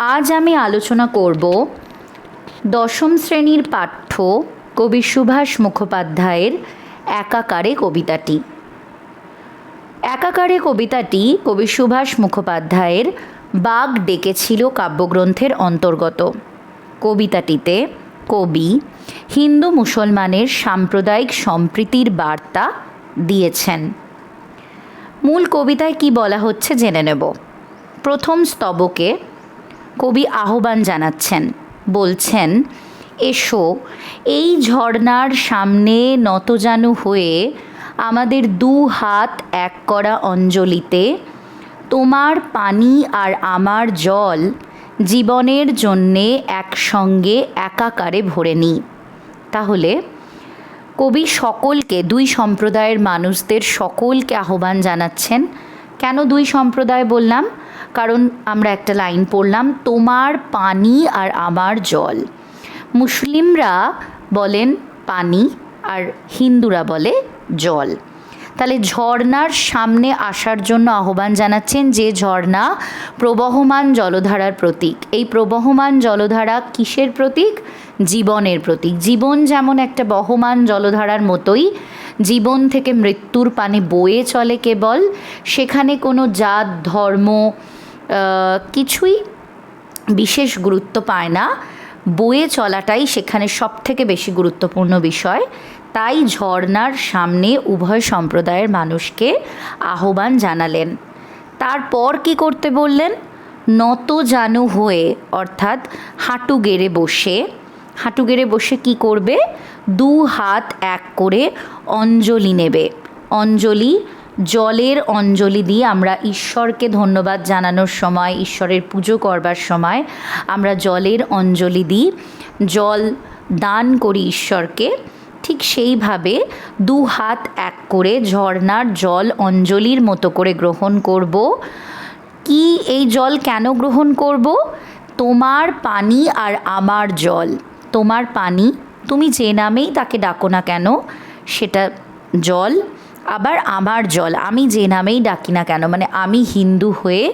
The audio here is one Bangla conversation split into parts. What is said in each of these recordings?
আজ আমি আলোচনা করব দশম শ্রেণীর পাঠ্য কবি সুভাষ মুখোপাধ্যায়ের একাকারে কবিতাটি। একাকারে কবিতাটি কবি সুভাষ মুখোপাধ্যায়ের বাঘ ডেকেছিল কাব্যগ্রন্থের অন্তর্গত। কবিতাটিতে কবি হিন্দু মুসলমানের সাম্প্রদায়িক সম্প্রীতির বার্তা দিয়েছেন। মূল কবিতায় কি বলা হচ্ছে জেনে নেব। প্রথম স্তবকে কবি আহ্বান জানাচ্ছেন, বলছেন, এসো এই ঝর্ণার সামনে নতজানু হয়ে আমাদের দু হাত এক করা অঞ্জলিতে তোমার পানি আর আমার জল জীবনের জন্যে একসঙ্গে একাকারে ভরে নিই। তাহলে কবি সকলকে, দুই সম্প্রদায়ের মানুষদের সকলকে আহ্বান জানাচ্ছেন। কেন দুই সম্প্রদায় বললাম? কারণ আমরা একটা লাইন পড়লাম, তোমার পানি আর আমার জল। মুসলিমরা বলেন পানি আর হিন্দুরা বলে জল। তাহলে ঝর্ণার সামনে আসার জন্য আহ্বান জানাচ্ছেন, যে ঝর্ণা প্রবহমান জলধারার প্রতীক। এই প্রবহমান জলধারা কিসের প্রতীক? জীবনের প্রতীক। জীবন যেমন একটা বহমান জলধারার মতোই, জীবন থেকে মৃত্যুর পানে বয়ে চলে কেবল, সেখানে কোনো জাত ধর্ম কিছুই বিশেষ গুরুত্ব পায় না, বয়ে চলাটাই সেখানে সবথেকে বেশি গুরুত্বপূর্ণ বিষয়। তাই ঝর্ণার সামনে উভয় সম্প্রদায়ের মানুষকে আহ্বান জানালেন। তারপর কি করতে বললেন? নতজানু হয়ে, অর্থাৎ হাঁটু গেড়ে বসে। হাঁটু গেড়ে বসে কি করবে? দু হাত এক করে অঞ্জলি নেবে। অঞ্জলি, জলের অঞ্জলি দিয়ে আমরা ঈশ্বরকে ধন্যবাদ জানানোর সময়, ঈশ্বরের পুজো করবার সময় আমরা জলের অঞ্জলি দিই, জল দান করি ঈশ্বরকে। ঠিক সেইভাবে দু হাত এক করে ঝর্ণার জল অঞ্জলির মতো করে গ্রহণ করব। কি এই জল কেন গ্রহণ করব? তোমার পানি আর আমার জল। তোমার পানি, তুমি যে নামেই তাকে ডাকো না কেন সেটা জল, আবার আমার জল, আমি যে নামেই ডাকি না কেন, মানে আমি হিন্দু হয়ে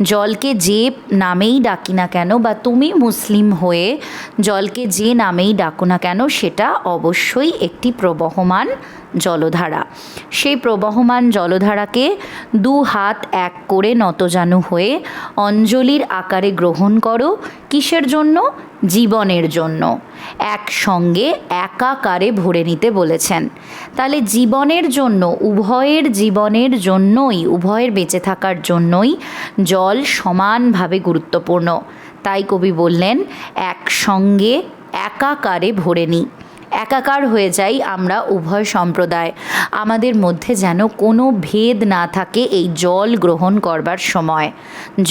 জলকে যে নামেই ডাকি না কেন, বা তুমি মুসলিম হয়ে জলকে যে নামেই ডাকো না কেন, সেটা অবশ্যই একটি প্রবহমান জলধারা। সেই প্রবহমান জলধারাকে দু হাত এক করে নতজানু হয়ে অঞ্জলির আকারে গ্রহণ করো। কিসের জন্য? জীবনের জন্য। একসঙ্গে একাকারে ভরে নিতে বলেছেন। তাহলে জীবনের জন্য, উভয়ের জীবনের জন্যই, উভয়ের বেঁচে থাকার জন্যই জল সমানভাবে গুরুত্বপূর্ণ। তাই কবি বললেন, একসঙ্গে একাকারে ভরে নিই। একাকার হয়ে যাই আমরা উভয় সম্প্রদায়। আমাদের মধ্যে যেন কোনো ভেদ না থাকে এই জল গ্রহণ করবার সময়,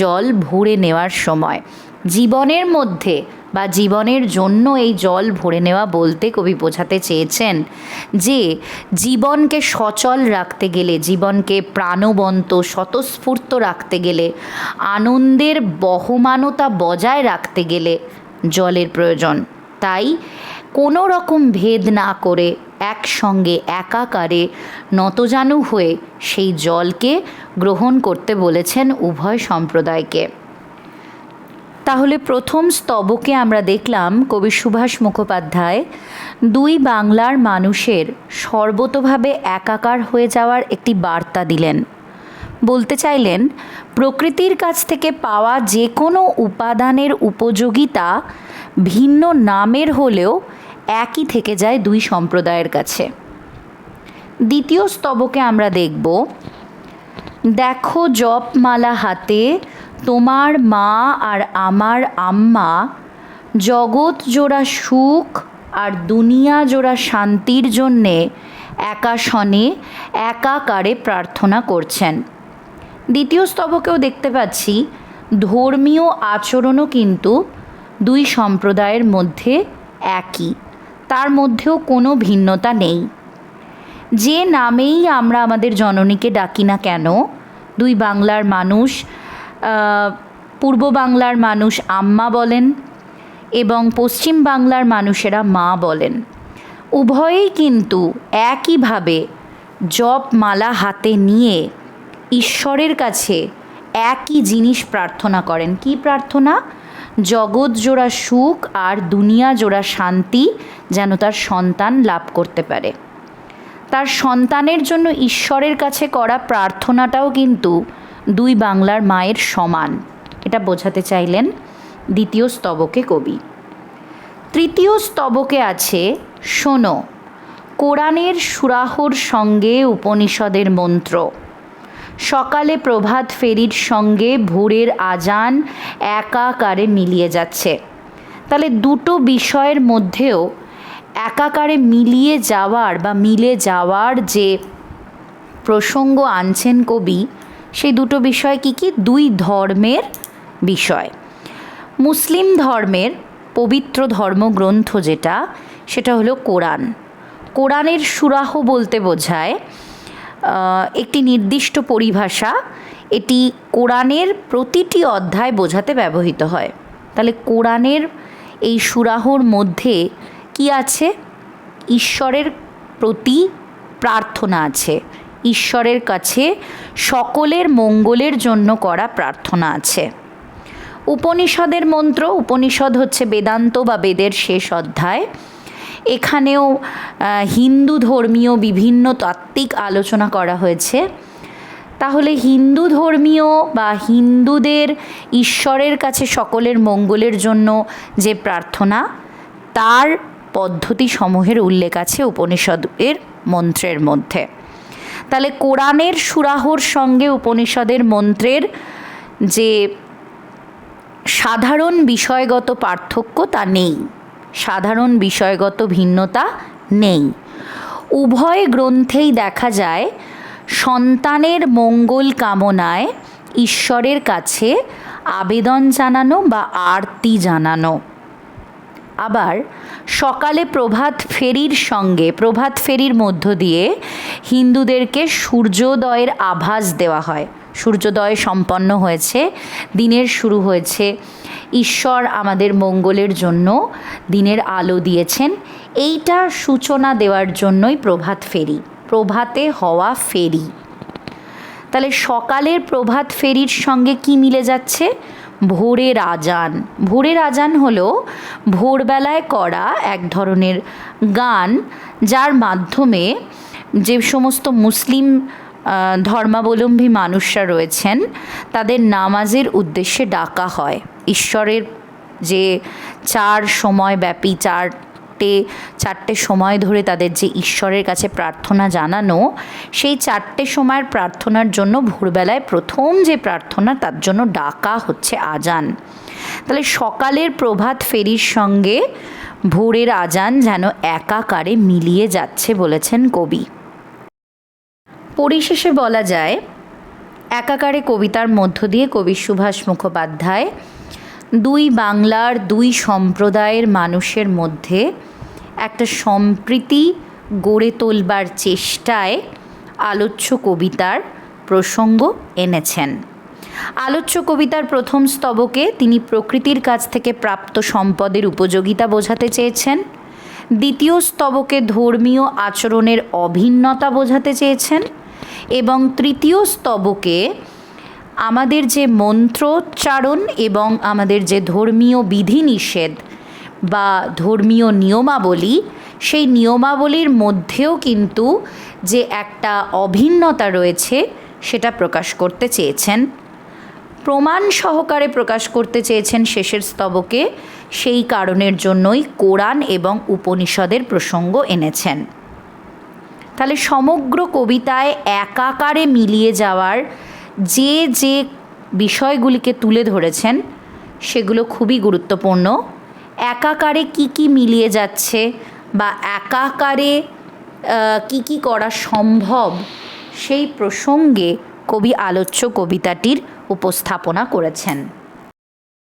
জল ভরে নেওয়ার সময়। জীবনের মধ্যে বা জীবনের জন্য এই জল ভরে নেওয়া বলতে কবি বোঝাতে চেয়েছেন যে জীবনকে সচল রাখতে গেলে, জীবনকে প্রাণবন্ত স্বতঃস্ফূর্ত রাখতে গেলে, আনন্দের বহমানতা বজায় রাখতে গেলে জলের প্রয়োজন। তাই কোনো রকম ভেদ না করে একসঙ্গে একাকারে নতজানু হয়ে সেই জলকে গ্রহণ করতে বলেছেন উভয় সম্প্রদায়কে। তাহলে প্রথম স্তবকে আমরা দেখলাম কবি সুভাষ মুখোপাধ্যায় দুই বাংলার মানুষের সর্বতোভাবে একাকার হয়ে যাওয়ার একটি বার্তা দিলেন। বলতে চাইলেন, প্রকৃতির কাছ থেকে পাওয়া যে কোনো উপাদানের উপযোগিতা ভিন্ন নামের হলেও একই থেকে যায় দুই সম্প্রদায়ের কাছে। দ্বিতীয় স্তবকে আমরা দেখব, দেখো জপমালা হাতে তোমার মা আর আমার আম্মা জগৎ জোড়া সুখ আর দুনিয়া জোড়া শান্তির জন্যে একাসনে একাকারে প্রার্থনা করছেন। দ্বিতীয় স্তবকেও দেখতে পাচ্ছি ধর্মীয় আচরণও কিন্তু দুই সম্প্রদায়ের মধ্যে একই, তার মধ্যেও কোনো ভিন্নতা নেই। যে নামেই আমরা আমাদের জননীকে ডাকি না কেন, দুই বাংলার মানুষ, পূর্ব বাংলার মানুষ আম্মা বলেন এবং পশ্চিম বাংলার মানুষেরা মা বলেন। উভয়েই কিন্তু একইভাবে জপমালা হাতে নিয়ে ঈশ্বরের কাছে একই জিনিস প্রার্থনা করেন। কি প্রার্থনা? জগৎ জোড়া সুখ আর দুনিয়া জোড়া শান্তি যেন তার সন্তান লাভ করতে পারে। তার সন্তানের জন্য ঈশ্বরের কাছে করা প্রার্থনাটাও কিন্তু দুই বাংলার মায়ের সমান, এটা বোঝাতে চাইলেন দ্বিতীয় স্তবকে কবি। তৃতীয় স্তবকে আছে শোনো, কোরআনের সুরাহর সঙ্গে উপনিষদের মন্ত্র, সকালে প্রভাত ফেরির সঙ্গে ভোরের আজান একাকারে মিলিয়ে যাচ্ছে। তাহলে দুটো বিষয়ের মধ্যেও একাকারে মিলিয়ে যাওয়ার বা মিলে যাওয়ার যে প্রসঙ্গ আনছেন কবি, সেই দুটো বিষয় কি কি? দুই ধর্মের বিষয়। মুসলিম ধর্মের পবিত্র ধর্মগ্রন্থ যেটা, সেটা হলো কোরআন। কোরআনের সুরাহ বলতে বোঝায় একটি নির্দিষ্ট পরিভাষা, এটি কোরআনের প্রতিটি অধ্যায় বোঝাতে ব্যবহৃত হয়। তাহলে কোরআনের এই সুরাহর মধ্যে কি আছে? ঈশ্বরের প্রতি প্রার্থনা আছে, ঈশ্বরের কাছে সকলের মঙ্গলের জন্য করা প্রার্থনা আছে। উপনিষদের মন্ত্র, উপনিষদ হচ্ছে বেদান্ত বা বেদের শেষ অধ্যায়। এখানেও হিন্দু ধর্মীয় বিভিন্ন তাত্ত্বিক আলোচনা করা হয়েছে। তাহলে হিন্দু ধর্মীয় বা হিন্দুদের ঈশ্বরের কাছে সকলের মঙ্গলের জন্য যে প্রার্থনা, তার পদ্ধতি সমূহের উল্লেখ আছে উপনিষদের মন্ত্রের মধ্যে। তাহলে কোরআনের সুরাহর সঙ্গে উপনিষদের মন্ত্রের যে সাধারণ বিষয়গত পার্থক্য তা নেই, সাধারণ বিষয়গত ভিন্নতা নেই। উভয় গ্রন্থেই দেখা যায় সন্তানের মঙ্গল কামনায় ঈশ্বরের কাছে আবেদন জানানো বা আরতি জানানো। আবার সকালে প্রভাত ফেরির সঙ্গে, প্রভাত ফেরির মধ্য দিয়ে হিন্দুদেরকে সূর্যোদয়ের আভাস দেওয়া হয়। সূর্যোদয় সম্পন্ন হয়েছে, দিনের শুরু হয়েছে, ঈশ্বর আমাদের মঙ্গলের জন্য দিনের আলো দিয়েছেন, এইটা সূচনা দেওয়ার জন্যই প্রভাত ফেরি, প্রভাতে হওয়া ফেরি। তাহলে সকালের প্রভাত ফেরির সঙ্গে কি মিলে যাচ্ছে? ভোরের আজান। ভোরের আজান হলো ভোরবেলায় করা এক ধরনের গান, যার মাধ্যমে যে সমস্ত মুসলিম ধর্মাবলম্বী মানুষরা রয়েছেন তাদের নামাজের উদ্দেশ্যে ডাকা হয়। ঈশ্বরের যে চার সময়ব্যাপী চারটে সময় ধরে তাদের যে ঈশ্বরের কাছে প্রার্থনা জানানো, সেই চারটে সময়ের প্রার্থনার জন্য ভোরবেলায় প্রথম যে প্রার্থনা, তার জন্য ডাকা হচ্ছে আজান। তাহলে সকালের প্রভাত ফেরির সঙ্গে ভোরের আজান যেন একাকারে মিলিয়ে যাচ্ছে বলেছেন কবি। পরিশেষে বলা যায়, একাকারে কবিতার মধ্য দিয়ে কবি সুভাষ মুখোপাধ্যায় দুই বাংলার দুই সম্প্রদায়ের মানুষের মধ্যে একটা সম্প্রীতি গড়ে তোলবার চেষ্টায় আলোচ্য কবিতার প্রসঙ্গ এনেছেন। আলোচ্য কবিতার প্রথম স্তবকে তিনি প্রকৃতির কাছ থেকে প্রাপ্ত সম্পদের উপযোগিতা বোঝাতে চেয়েছেন। দ্বিতীয় স্তবকে ধর্মীয় আচরণের অভিন্নতা বোঝাতে চেয়েছেন এবং তৃতীয় স্তবকে আমাদের যে মন্ত্রোচ্চারণ এবং আমাদের যে ধর্মীয় বিধিনিষেধ বা ধর্মীয় নিয়মাবলী, সেই নিয়মাবলীর মধ্যেও কিন্তু যে একটা অভিন্নতা রয়েছে সেটা প্রকাশ করতে চেয়েছেন, প্রমাণ সহকারে প্রকাশ করতে চেয়েছেন শেষের স্তবকে। সেই কারণের জন্যই কোরআন এবং উপনিষদের প্রসঙ্গ এনেছেন। তাহলে সমগ্র কবিতায় একাকারে মিলিয়ে যাওয়ার যে যে বিষয়গুলিকে তুলে ধরেছেন সেগুলো খুবই গুরুত্বপূর্ণ। একাকারে কি কি মিলিয়ে যাচ্ছে বা একাকারে কি কি করা সম্ভব, সেই প্রসঙ্গে কবি আলোচ্য কবিতাটির উপস্থাপনা করেছেন।